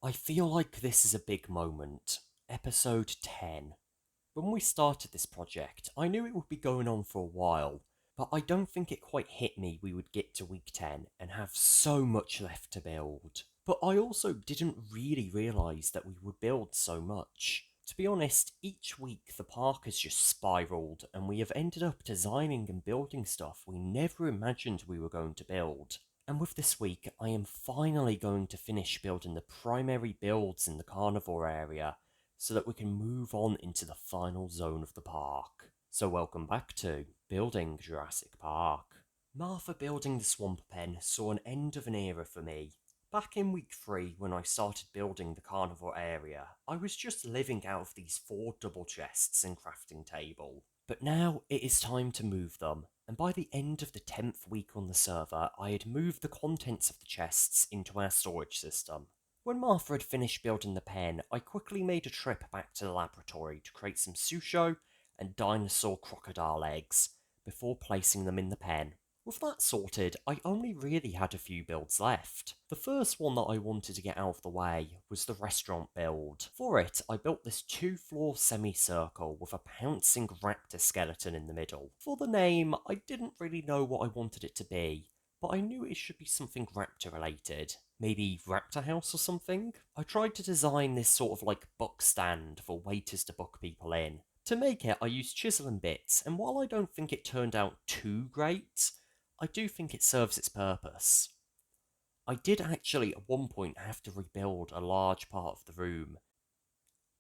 I feel like this is a big moment. Episode 10. When we started this project, I knew it would be going on for a while, but I don't think it quite hit me we would get to week 10 and have so much left to build. But I also didn't really realise that we would build so much. To be honest, each week the park has just spiralled and we have ended up designing and building stuff we never imagined we were going to build. And with this week, I am finally going to finish building the primary builds in the carnivore area so that we can move on into the final zone of the park. So welcome back to Building Jurassic Park. Martha building the swamp pen saw an end of an era for me. Back in week 3, when I started building the carnivore area, I was just living out of these 4 double chests and crafting table. But now it is time to move them, and by the end of the 10th week on the server, I had moved the contents of the chests into our storage system. When Martha had finished building the pen, I quickly made a trip back to the laboratory to create some susho and dinosaur crocodile eggs, before placing them in the pen. With that sorted, I only really had a few builds left. The first one that I wanted to get out of the way was the restaurant build. For it, I built this 2-floor semicircle with a pouncing raptor skeleton in the middle. For the name, I didn't really know what I wanted it to be, but I knew it should be something raptor related. Maybe Raptor House or something? I tried to design this sort of like book stand for waiters to book people in. To make it, I used chisel and bits, and while I don't think it turned out too great, I do think it serves its purpose. I did actually at one point have to rebuild a large part of the room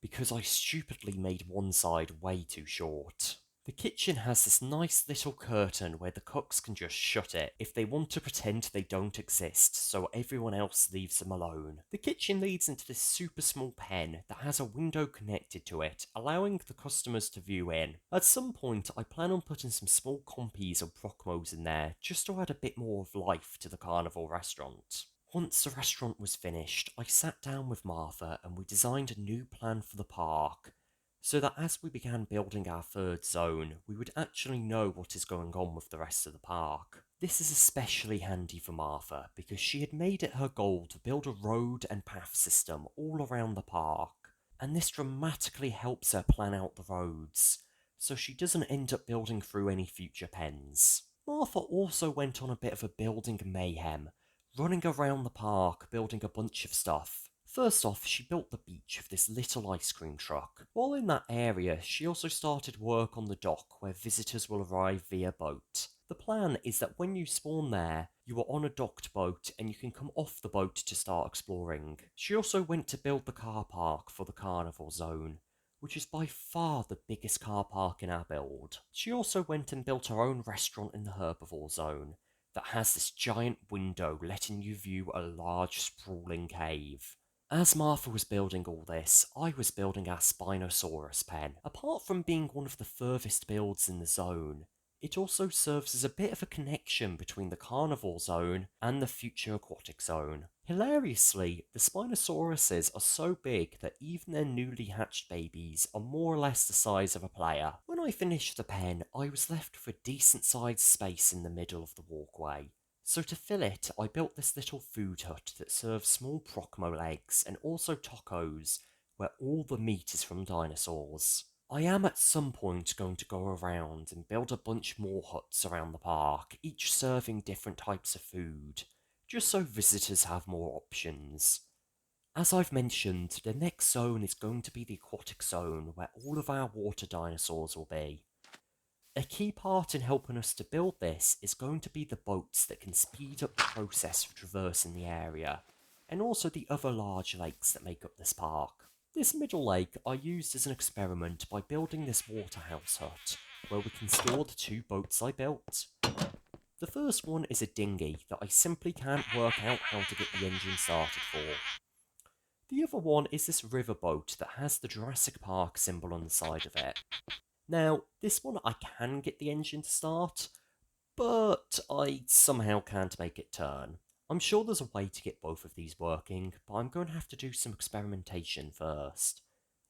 because I stupidly made one side way too short. The kitchen has this nice little curtain where the cooks can just shut it if they want to pretend they don't exist so everyone else leaves them alone. The kitchen leads into this super small pen that has a window connected to it, allowing the customers to view in. At some point I plan on putting some small compies or procmos in there just to add a bit more of life to the carnival restaurant. Once the restaurant was finished, I sat down with Martha and we designed a new plan for the park, so that as we began building our third zone, we would actually know what is going on with the rest of the park. This is especially handy for Martha because she had made it her goal to build a road and path system all around the park, and this dramatically helps her plan out the roads, so she doesn't end up building through any future pens. Martha also went on a bit of a building mayhem, running around the park building a bunch of stuff. First off, she built the beach of this little ice cream truck. While in that area, she also started work on the dock where visitors will arrive via boat. The plan is that when you spawn there, you are on a docked boat and you can come off the boat to start exploring. She also went to build the car park for the carnival zone, which is by far the biggest car park in our build. She also went and built her own restaurant in the herbivore zone that has this giant window letting you view a large sprawling cave. As Martha was building all this, I was building our Spinosaurus pen. Apart from being one of the furthest builds in the zone, it also serves as a bit of a connection between the carnivore zone and the future aquatic zone. Hilariously, the Spinosauruses are so big that even their newly hatched babies are more or less the size of a player. When I finished the pen, I was left with a decent sized space in the middle of the walkway. So to fill it, I built this little food hut that serves small procmo legs and also tacos, where all the meat is from dinosaurs. I am at some point going to go around and build a bunch more huts around the park, each serving different types of food, just so visitors have more options. As I've mentioned, the next zone is going to be the aquatic zone, where all of our water dinosaurs will be. A key part in helping us to build this is going to be the boats that can speed up the process of traversing the area, and also the other large lakes that make up this park. This middle lake I used as an experiment by building this waterhouse hut, where we can store the 2 boats I built. The first one is a dinghy that I simply can't work out how to get the engine started for. The other one is this riverboat that has the Jurassic Park symbol on the side of it. Now, this one I can get the engine to start, but I somehow can't make it turn. I'm sure there's a way to get both of these working, but I'm going to have to do some experimentation first.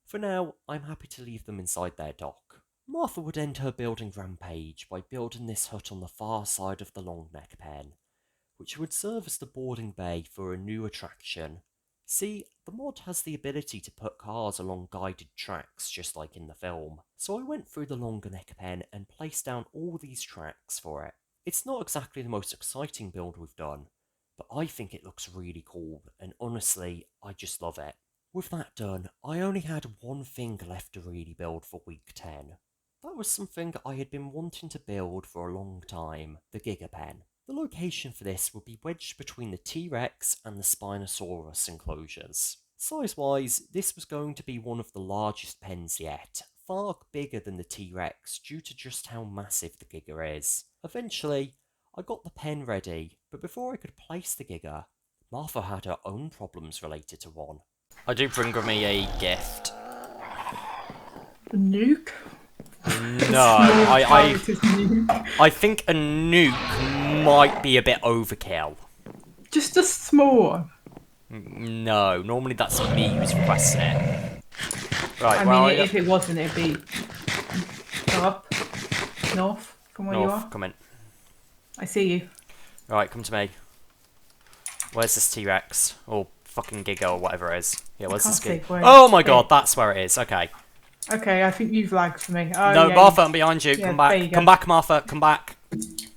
For now, I'm happy to leave them inside their dock. Martha would end her building rampage by building this hut on the far side of the long neck pen, which would serve as the boarding bay for a new attraction, See, the mod has the ability to put cars along guided tracks just like in the film, so I went through the longer neck pen and placed down all these tracks for it. It's not exactly the most exciting build we've done, but I think it looks really cool, and honestly, I just love it. With that done, I only had one thing left to really build for week 10. That was something I had been wanting to build for a long time, the GIGA pen. The location for this would be wedged between the T-Rex and the Spinosaurus enclosures. Size-wise, this was going to be one of the largest pens yet, far bigger than the T-Rex due to just how massive the GIGA is. Eventually, I got the pen ready, but before I could place the GIGA, Martha had her own problems related to one. I do bring me a gift. A nuke? No, I think a nuke might be a bit overkill. Just a small one. No, normally that's me who's requesting it. Right, If it wasn't, it'd be up, north, from where you are. Come in. I see you. Right, come to me. Where's this T-Rex? Or fucking Giga or whatever it is. Yeah, where's this Giga? Oh my god, that's where it is. Okay. Okay, I think you've lagged for me. Oh, no, yeah, Martha, I'm behind you. Come back. You come back, Martha. Come back.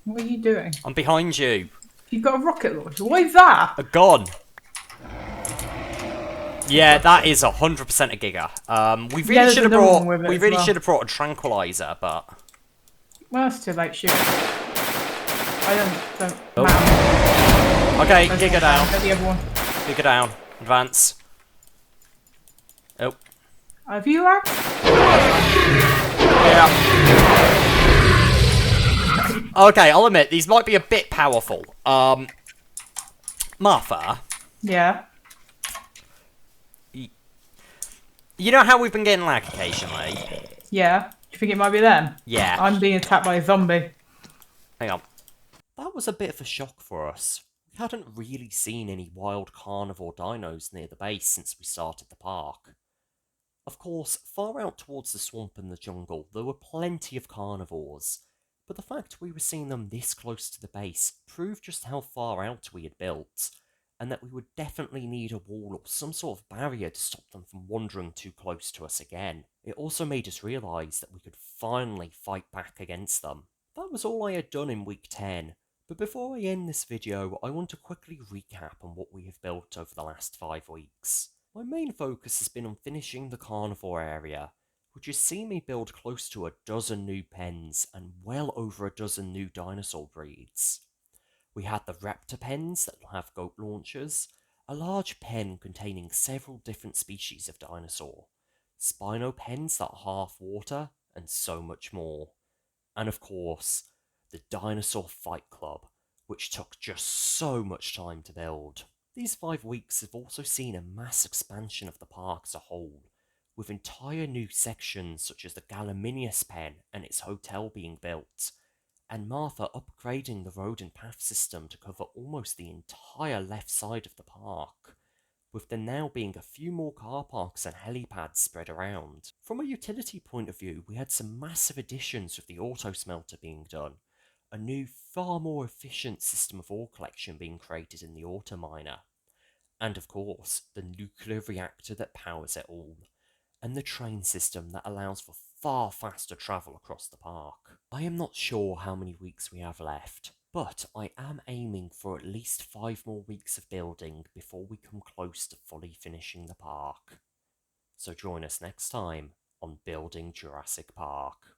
What are you doing? I'm behind you. You've got a rocket launcher. What is that? A gun. Yeah, that is 100% a Giga. We really should have brought a tranquilizer, but well, it's too late. Shoot. I don't matter. Okay, Giga down. Get the other one. Giga down. Advance. Oh. Have you lagged? Yeah. Okay, I'll admit these might be a bit powerful. Martha. Yeah. You know how we've been getting lag occasionally? Yeah. Do you think it might be them? Yeah. I'm being attacked by a zombie. Hang on. That was a bit of a shock for us. We hadn't really seen any wild carnivore dinos near the base since we started the park. Of course, far out towards the swamp and the jungle, there were plenty of carnivores, but the fact we were seeing them this close to the base proved just how far out we had built, and that we would definitely need a wall or some sort of barrier to stop them from wandering too close to us again. It also made us realise that we could finally fight back against them. That was all I had done in week 10, but before I end this video, I want to quickly recap on what we have built over the last 5 weeks. My main focus has been on finishing the carnivore area, which has seen me build close to a dozen new pens and well over a dozen new dinosaur breeds. We had the raptor pens that will have goat launchers, a large pen containing several different species of dinosaur, spino pens that are half water, and so much more. And of course, the Dinosaur Fight Club, which took just so much time to build. These 5 weeks have also seen a mass expansion of the park as a whole, with entire new sections such as the Gallimimus pen and its hotel being built, and Martha upgrading the road and path system to cover almost the entire left side of the park, with there now being a few more car parks and helipads spread around. From a utility point of view, we had some massive additions with the auto smelter being done, a new, far more efficient system of ore collection being created in the auto miner, and of course, the nuclear reactor that powers it all, and the train system that allows for far faster travel across the park. I am not sure how many weeks we have left, but I am aiming for at least 5 more weeks of building before we come close to fully finishing the park. So join us next time on Building Jurassic Park.